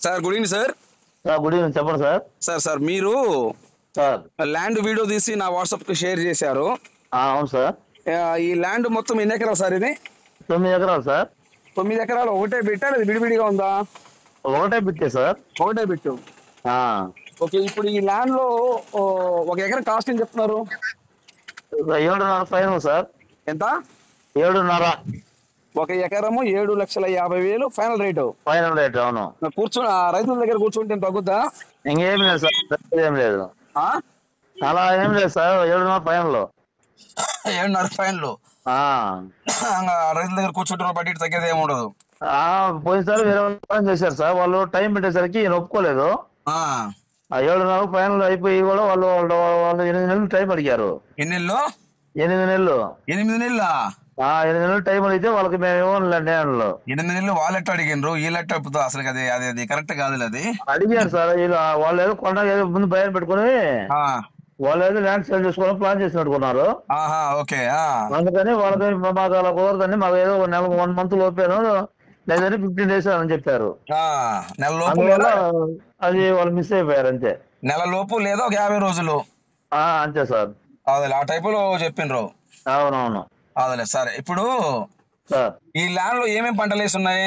Sir good evening sir. Good evening, చెప్పండి sir. Sir మీరు sir land video తీసి నా వాట్సాప్ కి షేర్ చేశారు. అవును సార్. ఈ ల్యాండ్ మొత్తం ఎన్ని ఎకరాలు సార్ ఇది? 9 ఎకరాలు సార్. 9 ఎకరాలు ఒకటే బిట్టా లేదా విడివిడిగా ఉందా? ఒకటే బిట్టే సార్. ఒకటే బిట్టు. ఆ, ఓకే, ఇప్పుడు ఈ ల్యాండ్ లో ఒక ఎకరం కాస్ట్ ఏం చెప్తున్నారు? 7.5 ఫైనల్ సార్. ఎంత? 7.5 ఒక ఎకరము 7,50,000 ఫైనల్ రేటు. Final rate. అవును. రైతుల దగ్గర కూర్చుంటే ఏం తగ్గుద్దా? ఇంకేం లేదు సార్, ఏం లేదు. ఆ? అలా ఏం లేదు సార్, 7.5 ఫైనల్. 7.5 ఫైనల్. రైతుల దగ్గర కూర్చుంటే బడ్జెట్ తగ్గేది ఏమి ఉండదు. పోయినసారి వేరే వాళ్ళు ప్లాన్ చేశారు సార్, వాళ్ళు టైం పెట్టేసరికి ఈయన ఒప్పుకోలేదు. 7.5 ఫైనల్ అయిపోయి కూడా వాళ్ళు వాళ్ళు వాళ్ళు 8 నెలలు టైం అడిగారు. ఎన్ని నెలలు? 8 నెలలు. 8 నెలల? 8 నెలలు టైం అడిగితే వాళ్ళకి మేము ఇవ్వండి. 8 నెలలు వాళ్ళెట్ట అడిగినరు, వీళ్ళెట్ట అసలు అది అది అది కరెక్ట్ కాదు. అది అడిగారు సార్. వాళ్ళు ఏదో కొండ ఏదో ముందు భయం పెట్టుకుని వాళ్ళు ఏదో ల్యాండ్ సేల్ చేసుకోవడం ప్లాన్ చేసినట్టుకున్నారు. ఓకే. అందుకని వాళ్ళకి మాకు అలా కుదరదని, మాకు ఏదో 1 మంత్ లోపేను లేదని 15 days అని చెప్పారు. నెల లోపు అందువల్ల అది వాళ్ళు మిస్ అయిపోయారు అంతే. నెల లోపు లేదా ఒక 50 రోజులు అంతే సార్. అదే ఆ టైప్ లో చెప్పిండ్రు. అవునవును. అదేలే సార్. ఇప్పుడు సార్ ఈ ల్యాండ్ లో ఏమేమి పంటలు వేసి ఉన్నాయి?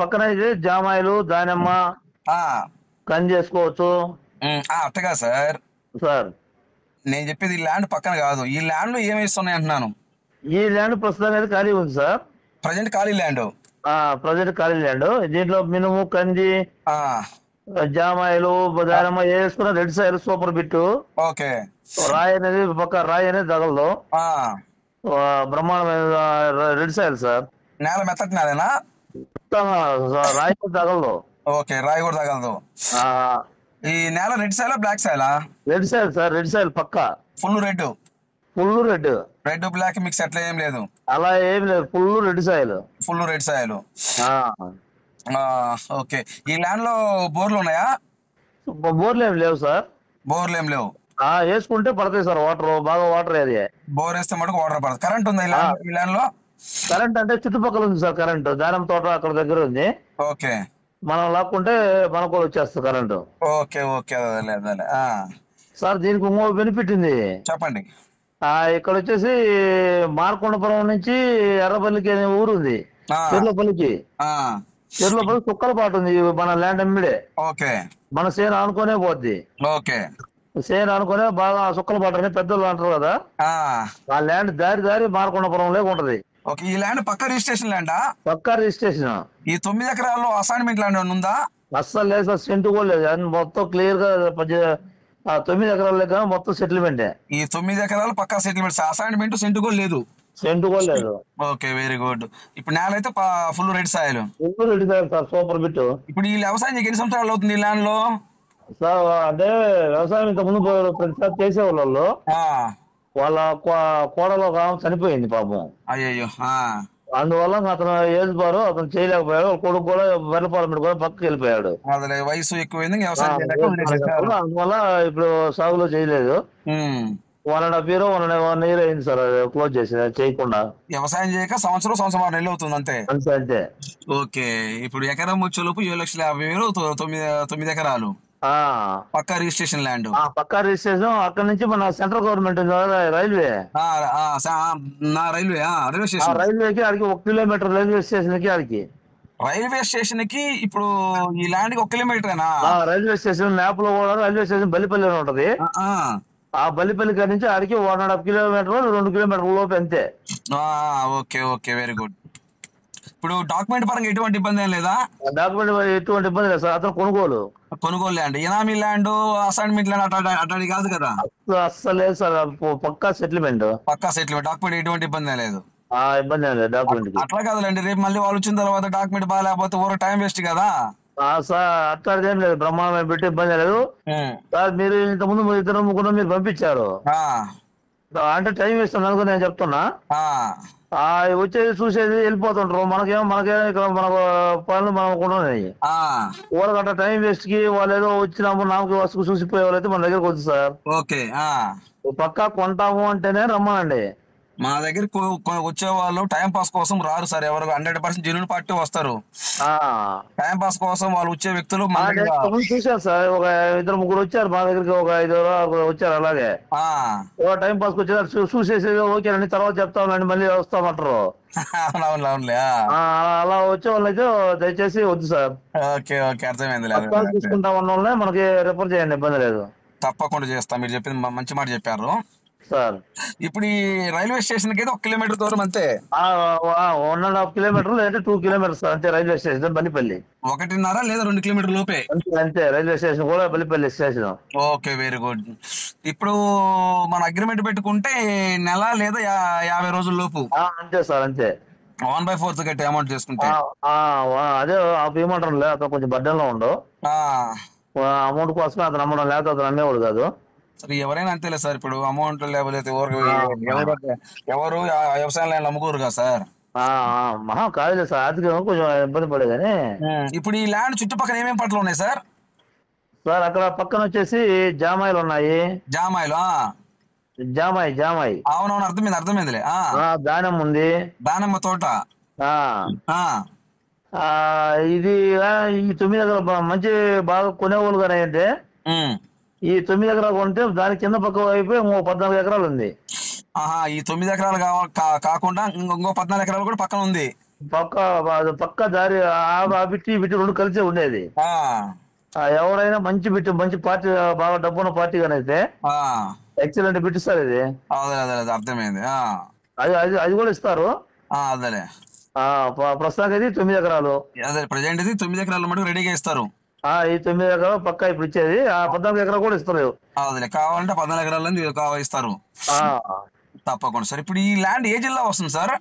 పక్కన ఇది జామాయిలు, దానిమ్మ, కంది చేసుకోవచ్చు. అట్టగా సార్. సార్ నేను చెప్పేది ఈ ల్యాండ్ పక్కన కాదు, ఈ ల్యాండ్ లో ఏమి వేస్తున్నాయి అంటున్నాను. ఈ ల్యాండ్ ప్రస్తుతం అయితే ఖాళీ ఉంది సార్. ప్రజెంట్ ఖాళీ ల్యాండ్. ప్రజెంట్ ఖాళీ ల్యాండ్. దీంట్లో మినుము, కంది, జామాయిలు, దానిమ్మ వేసుకున్న red soil super bit. Okay. రాయి అనేది పక్క రాయి అనేది తగలదు. బ్రహ్మాండమైన రెడ్ సాయిల్ సార్. నేల మెత్తటి నేలేనా? రాయి తగలదు. ఓకే, రాయి కూడా తగలదు. ఈ నేల రెడ్ సాయిలా బ్లాక్ సాయిలా? Red soil sir. Red soil పక్క. Full red. Full red. Red black mix అట్లా ఏం లేదు? అలా ఏం లేదు, full red soil. Full red soil. Okay. ఈ ల్యాండ్ లో బోర్లు ఉన్నాయా? బోర్లు ఏం లేవు సార్. బోర్లు ఏం లేవు. వేసుకుంటే పడతాయి సార్, వాటర్ బాగా వాటర్ ఏరియా. బోర్ వేస్తే మటుకు వాటర్ పడదు. కరెంట్ ఉందా ఈ ల్యాండ్ లో? కరెంట్ అంటే చుట్టుపక్కల ఉంది సార్ కరెంట్. దానిమ్మ తోట అక్కడ దగ్గర ఉంది. ఓకే. మనం లాక్కుంటే మనకు కూడా వచ్చేస్తుంది కరెంటు. Okay okay. సార్ దీనికి ఇంకో బెనిఫిట్ ఉంది. చెప్పండి. ఇక్కడ వచ్చేసి మార్కొండపురం నుంచి ఎర్రపల్లికి అనే ఊరు ఉంది. చెర్లపల్లికి సుక్కలపాటు ఉంది. మన ల్యాండ్ అమ్మిడే. ఓకే. మన సేన అనుకునే పోద్ది. ఓకే. సేన అనుకునే బాగా సుక్కలపాటు అని పెద్దలు అంటారు కదా, ఆ ల్యాండ్ దారి మార్కొండపురం లేక ఉంటది. ఓకే. ఈ ల్యాండ్ పక్క రిజిస్ట్రేషన్ ల్యాండా? పక్కా రిజిస్ట్రేషన్. ఈ 9 ఎకరాల్లో అసైన్మెంట్ ల్యాండ్ ఉందా? అస్సలు లేదు సార్, సెంటు కూడా లేదు. మొత్తం క్లియర్ గా 9 ఎకరాల లెక్క మొత్తం సెటిల్మెంట్. ఈ 9 ఎకరాలు పక్కా సెటిల్మెంట్. అసైన్మెంట్ సెంటు కూడా లేదు? సెంటు కూడా లేదు. Okay, very good. ఇప్పుడు నేల అయితే full red soil. Full red soil sir, super bit. ఇప్పుడు ఈ వ్యవసాయం ఎన్ని సంవత్సరాలు అవుతుంది ఈ ల్యాండ్ లో? సార్ అంటే వ్యవసాయం ఇంత ముందు ప్రతిసారి చేసేవాళ్ళు, వాళ్ళ కోడలో చనిపోయింది పాపం. అయ్యో. అందువల్ల అతను ఏజ్ బారు, అతను చేయలేకపోయాడు. కొడుకు కూడా వెర్లపాలెం కూడా పక్కకి వెళ్ళిపోయాడు. వయసు ఎక్కువైంది, అందువల్ల ఇప్పుడు సాగులో చేయలేదు. 1.5 year 1 year అయింది సార్ క్లోజ్ చేసి చేయకుండా. వ్యవసాయం చేయక సంవత్సరం 6 నెలలు అవుతుంది అంతే. అంతే. ఓకే. ఇప్పుడు ఎకరం వచ్చేలోపు 7,50,000. 9 ఎకరాలు పక్కా రిజిస్ట్రేషన్ ల్యాండ్. పక్కా రిజిస్ట్రేషన్. అక్కడ నుంచి మన central government railway railway station. రైల్వేకి ఆడికి 1 kilometer రైల్వే స్టేషన్ కి ఆడికి. రైల్వే స్టేషన్ కి ఇప్పుడు ఈ ల్యాండ్ కి 1 kilometer. రైల్వే స్టేషన్ మ్యాప్ లో కూడా రైల్వే స్టేషన్ బల్లిపల్లి ఉంటది. ఆ బల్లిపల్లి కాడి నుంచి ఆడికి 1.5 kilometer 2 kilometer లోపు అంతే. Okay okay, very good. ఇప్పుడు డాక్యుమెంట్ పరంగా ఎటువంటి ఇబ్బంది ఏం లేదా? డాక్యుమెంట్ ఎటువంటి ఇబ్బంది లేదు సార్. అతను కొనుగోలు ల్యాండ్, ఎనామీ ల్యాండ్, అసైన్మెంట్ ల్యాండ్ అట్లాంటి కాదు కదా? అస్సలు లేదు సార్, పక్కా సెటిల్మెంట్. డాక్యుమెంట్ ఎటువంటి ఇబ్బంది లేదు. ఇబ్బంది లేదు డాక్యుమెంట్. అట్లా కాదులేండి, రేపు మళ్ళీ వాళ్ళు వచ్చిన తర్వాత డాక్యుమెంట్ బాగాలేకపోతే ఊరు టైం వేస్ట్ కదా. సార్ అట్లాంటిది ఏం లేదు, బ్రహ్మాండం పెట్టి ఇబ్బంది లేదు సార్. మీరు ఇంత ముందు 2 ముగ్గురు మీరు పంపించారు అంటే టైం వేస్తాను అనుకుని నేను చెప్తున్నా. వచ్చేది చూసేది వెళ్ళిపోతుంటారు. మనకేమో ఇక్కడ మన పనులు మనకు ఉన్నాయి. ఊరగట్ట టైం వేస్ట్ కి వాళ్ళు ఏదో వచ్చినాము నామకి వస్తువు చూసిపోయే వాళ్ళైతే మన దగ్గరకు వద్దు సార్. ఓకే. పక్కా కొంటాము అంటేనే రమ్మనండి. మా దగ్గర వచ్చే వాళ్ళు టైం పాస్ కోసం రారు సార్. ఎవరు 100% జెన్యూన్ పార్టీ వస్తారు. టైం పాస్ కోసం వాళ్ళు వచ్చే వ్యక్తులు చూశారు సార్. ఒక 2-3 వచ్చారు మా దగ్గరికి, ఒక 5 వచ్చారు. అలాగే టైం పాస్ వచ్చారు, చూసేసి ఓకేనండి తర్వాత చెప్తామండి మళ్ళీ వస్తామంటారు. అవునవునులే. అలా వచ్చే వాళ్ళు అయితే దయచేసి వద్దు సార్. ఓకే ఓకే, అర్థమైంది. తీసుకుంటాం అన్న వాళ్ళని మనకి రిఫర్ చేయండి, ఇబ్బంది లేదు. తప్పకుండా చేస్తాం. మీరు చెప్పింది మంచి మాట చెప్పారు సార్. ఇప్పుడు ఈ రైల్వే స్టేషన్ కి 1 కిలోమీటర్ దూరం అంతే. 1.5 కిలోమీటర్ లేదంటే 2 కిలోమీటర్స్ అంతే. రైల్వే స్టేషన్ బల్లిపల్లి 1.5 లేదా 2 కిలోమీటర్ లోపే అంతే. రైల్వే స్టేషన్ కూడా Ballipalli station. Okay, very good. ఇప్పుడు మన అగ్రిమెంట్ పెట్టుకుంటే నెల లేదా 50 రోజుల లోపు అంతే సార్. అంతే 1/4 కట్టి అమౌంట్ చేసుకుంటే అదే ఏమంటారు లేదు, అతను కొంచెం బడ్డెన్ లో ఉండవు. అమౌంట్ కోసమే అతను అమ్మడం, లేకపోతే అతను అమ్మేవాడు కాదు. ఎవరైనా అంతేలే సార్. ఇప్పుడు అమౌంట్ లేకపోతే ఎవరు వ్యవసాయం లైన్లు అమ్ముకోరు కదా సార్. కాదు సార్, ఆర్థికంగా కొంచెం ఇబ్బంది పడే కానీ. ఇప్పుడు ఈ ల్యాండ్ చుట్టుపక్కల ఏమేమి పంటలు ఉన్నాయి సార్? సార్ అక్కడ పక్కన వచ్చేసి జామాయిలు ఉన్నాయి. జామాయిలు? జామాయి. అవునవును, అర్థమైందిలే. దానిమ్మ ఉంది. దానిమ్మ తోట. ఇది ఈ 9 ఎకరాలు మంచి బాగా కొనేవాళ్ళు కానీ అంటే ఈ 9 ఎకరాలు కొంటే దాని కింద పక్క వైపు 14 ఎకరాలు ఉంది. ఈ 9 ఎకరాలు కాకుండా ఇంకో 14 ఎకరాలు కూడా పక్కన ఉంది. పక్క దారి బిట్టి 2 కలిసే ఉండేది. ఎవరైనా మంచి పార్టీ, బాగా డబ్బున్న పార్టీ కానీ అయితే ఎక్సలెంట్ బిట్ సార్ ఇది. అర్థమైంది. అది కూడా ఇస్తారు. అదేలే. ప్రస్తుతానికి అయితే 9 ఎకరాలు. అదే ప్రజెంట్ ఇది 9 ఎకరాలు మటుకు రెడీగా ఇస్తారు. ఈ 9 ఎకరాలు పక్కా ఇప్పుడు ఇచ్చేది. 14 ఎకరాలు కూడా ఇస్తారు. అదే కావాలంటే 14 ఎకరాలు ఇస్తారు. తప్పకుండా సార్. ఇప్పుడు ఈ ల్యాండ్ ఏ జిల్లా వస్తుంది సార్?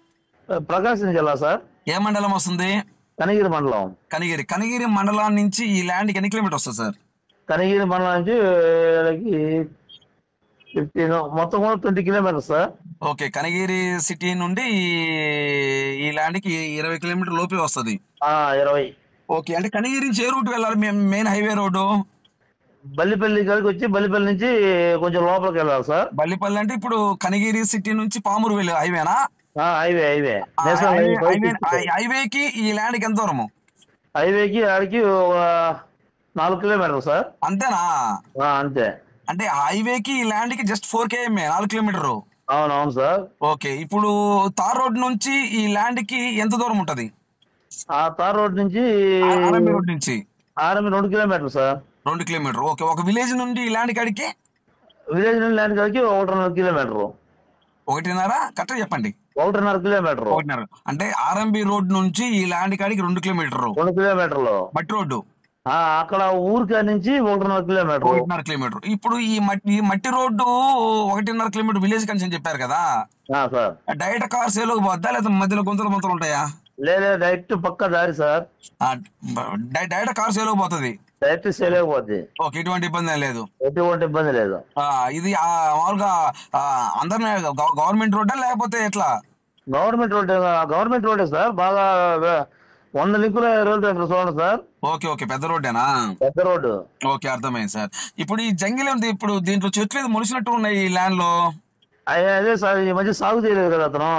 ప్రకాశం జిల్లా సార్. ఏ మండలం వస్తుంది? కనిగిరి మండలం. కనిగిరి మండలం నుంచి ఈ ల్యాండ్ ఎన్ని కిలోమీటర్ వస్తుంది సార్? కనిగిరి మండలం నుంచి 15, మొత్తం కూడా 20 kilometres sir. Okay, Kanigiri city నుండి ఈ ల్యాండ్ కి 20 కిలోమీటర్ లోపే వస్తుంది. 20. ఓకే, అంటే కనిగిరి నుంచి ఏ రూట్ వెళ్ళాలి? మెయిన్ హైవే రోడ్డు బల్లిపల్లి కాడికి వచ్చి బల్లిపల్లి నుంచి కొంచెం లోపలికి వెళ్ళాలి సార్. బల్లిపల్లి అంటే ఇప్పుడు కనిగిరి సిటీ నుంచి పామూరు వెళ్ళే హైవేనా? హైవే. హైవేకి ఈ ల్యాండ్కి ఎంత దూరము? హైవేకి ఆడికి 4 కిలోమీటర్లు సార్. అంతేనా? అంతే. అంటే హైవేకి ఈ ల్యాండ్ కి జస్ట్ 4 km, 4 కిలోమీటర్. అవునవును సార్. ఓకే, ఇప్పుడు తార్ రోడ్ నుంచి ఈ ల్యాండ్ కి ఎంత దూరం ఉంటది? తార్ రోడ్ నుంచి ఆర్ఎంబి రోడ్ నుంచి 2 కిలోమీటర్లు సార్. 2 కిలోమీటర్. ఓకే, ఒక విలేజ్ నుండి ఈ ల్యాండ్ కాడికి? విలేజ్ నుండి ల్యాండ్ కాడికి 1.5 కిలోమీటర్. 1.5 కరెక్ట్ చెప్పండి. 1.5 కిలోమీటర్. 1.5 అంటే ఆర్ఎంబి రోడ్ నుంచి ఈ ల్యాండ్ కాడికి 2 కిలోమీటర్. 2 కిలోమీటర్లు మట్టి రోడ్డు. అక్కడ ఊరికా నుంచి 1.5 కిలోమీటర్. 1.5 కిలోమీటర్. ఇప్పుడు ఈ మట్టి రోడ్డు 1.5 కిలోమీటర్ విలేజ్ కన్సెన్ చెప్పారు కదా సార్. డైరెక్ట్ కార్ సేలోకి పోద్దా లేదా మధ్యలో గుంతలు ఉంటాయా? లేదా డైరెక్ట్ పక్క దారి సార్. డైరెక్ట్ కార్ సేలోకి పోతుంది. డైరెక్ట్ సేలోకి పోతుంది. ఓకే, ఎటువంటి ఇబ్బంది లేదు. ఇది మామూలుగా అందరినీ గవర్నమెంట్ రోడ్డా లేకపోతే ఎట్లా? గవర్నమెంట్ రోడ్డే సార్. బాగా 100 లింకుల రోడ్డు చూడండి సార్. ఓకే, పెద్ద రోడ్డేనా? పెద్ద రోడ్డు. ఓకే, అర్థమైంది సార్. ఇప్పుడు ఈ జంగిల్ ఉంది, ఇప్పుడు దీంట్లో చెట్లు ఏదో మొలిసినట్టు ఉన్నాయి ఈ ల్యాండ్ లో. అదే సార్, ఈ మధ్య సాగు చేయలేదు కదా అతను,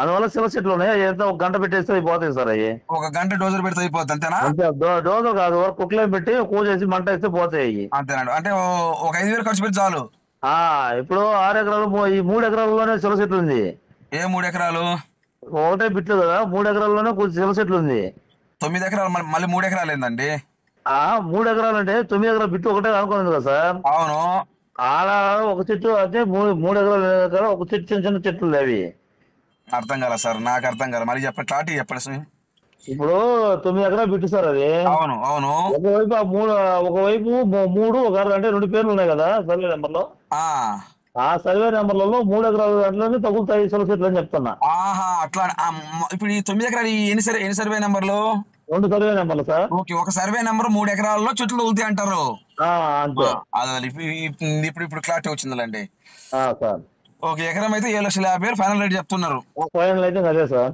అందువల్ల చిన్న చెట్లు ఉన్నాయి. ఎంత 1 గంట పెట్టేస్తే అయిపోతాయి సార్. అవి 1 గంట డోజర్ పెడితే అయిపోతుంది అంతేనా? డోజర్ కాదు, కుట్లే పెట్టి కూచేసి మంట వేస్తే పోతాయి. అంతేనండి. అంటే ఒక 5,000 ఖర్చు పెట్టి చాలు. ఇప్పుడు 6 ఎకరాలు, ఈ 3 ఎకరాలలోనే చిన్న చెట్లు ఉంది. ఏ 3 ఎకరాలు? ఒకటే బిట్లు కదా, 3 ఎకరాల్లోనే కొంచెం చిన్న చెట్లు ఉంది. 9 ఎకరాలు మళ్ళీ 3 ఎకరాలు ఏందండి? 3 ఎకరాలు అంటే 9 ఎకరాల బిట్టు ఒకటే అనుకున్నది కదా సార్. అవును. ఆడ ఒక చెట్టు అంటే 3 ఎకరాలు ఒక చెట్టు, చిన్న చెట్లు అవి. అర్థం కాల సార్, నాకు అర్థం కాల. మరి చెప్పండి, క్లారిటీ చెప్పండి. ఇప్పుడు 9 ఎకరాలు బిట్టు సార్ అది. అవును. ఒకవైపు 3, ఒక అంటే 2 పేర్లు ఉన్నాయి కదా సర్వే నెంబర్ లో. ఆ సర్వే నెంబర్లలో 3 ఎకరాల దాంట్లోనే తగులుతాయి చిన్న చెట్లు అని చెప్తున్నా. అట్లా. ఇప్పుడు ఈ 9 ఎకరాలు ఎన్ని సర్వే నెంబర్లు? 2 సర్వే నెంబర్లు సార్. ఓకే, ఒక సర్వే నెంబర్ 3 ఎకరాల్లో చెట్లు తగులుతాయి అంటారు. అంతే. ఇప్పుడు క్లారిటీ వచ్చిందండి సార్. ఓకే, ఎకరం అయితే 7,50,000 ఫైనల్ రేట్ చెప్తున్నారు. ఫైనల్ అయితే అదే సార్.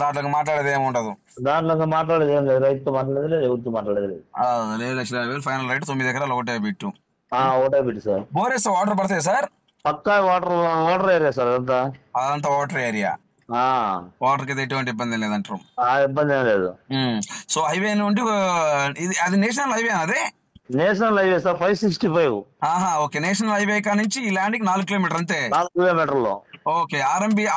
దాంట్లో మాట్లాడేది ఏమి ఉండదు. దాంట్లో మాట్లాడేది ఏం లేదు. రైతుతో మాట్లాడేది లేదు, ఎవరితో మాట్లాడేది లేదు. 7,50,000 ఫైనల్ రేట్. 9 ఎకరాలు ఒకటే బిట్టు. ఒకటే బిట్టు సార్. బోర్ వేస్తే వాటర్ పడతాయి సార్? పక్కా వాటర్ వాటర్ ఏరియా సార్ అదంతా. అదంతా వాటర్ ఏరియా. వాటర్ కి ఎటువంటి ఇబ్బంది లేదంటారు. ఇబ్బంది ఏం లేదు. సో హైవే నుండి ఇది అది నేషనల్ హైవే అదే? National highway sir 565. Okay, national highway కా నుంచి ఈ ల్యాండ్ కి 4 కిలోమీటర్ అంతే. 4 కిలోమీటర్లు. ఓకే,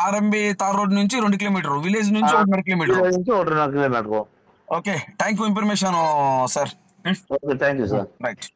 ఆర్ఎంబి తార్ రోడ్ నుంచి 2 కిలోమీటర్, విలేజ్ నుంచి 1.5 కిలోమీటర్. విలేజ్ నుంచి 1.5 kilometre. Okay, thank you information sir. Okay, thank you sir. Right.